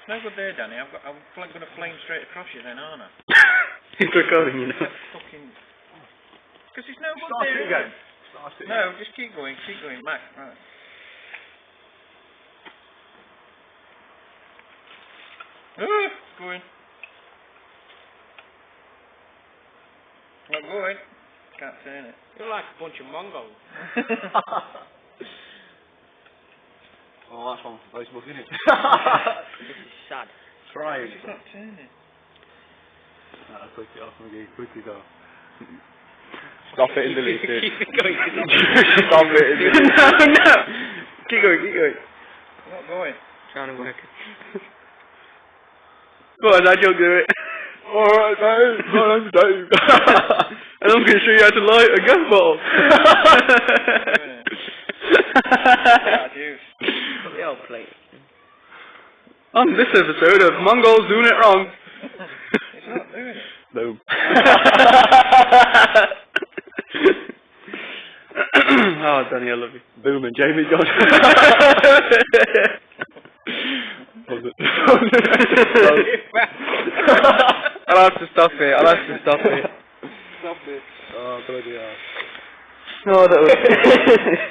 It's no good there, Danny. I'm going to flame straight across you then, aren't I? It's recording, you know. Fucking... Because it's no good Start there, it again. No, just keep going, Mac. Right. Going. Not going. Can't turn it. You're like a bunch of Mongols. Oh, that's one for Facebook, isn't it? This is sad. Try it. It's not turning. I'll click it off again. Quickly go. Stop it and delete it. Keep it going. Stop it and delete it. No! Keep going. Not going. Trying to work. Go on, Dad, you'll do it. Alright, Dave. My name's Dave. And I'm going to show you how to light a gas bottle. Put the old plate. On this episode of Mongols Doing It Wrong. It's not doing it. Boom. Oh, Danny, I love you. Boom and Jamie John. I'll have to stop it. Stop it. Oh, bloody hell. No, that was...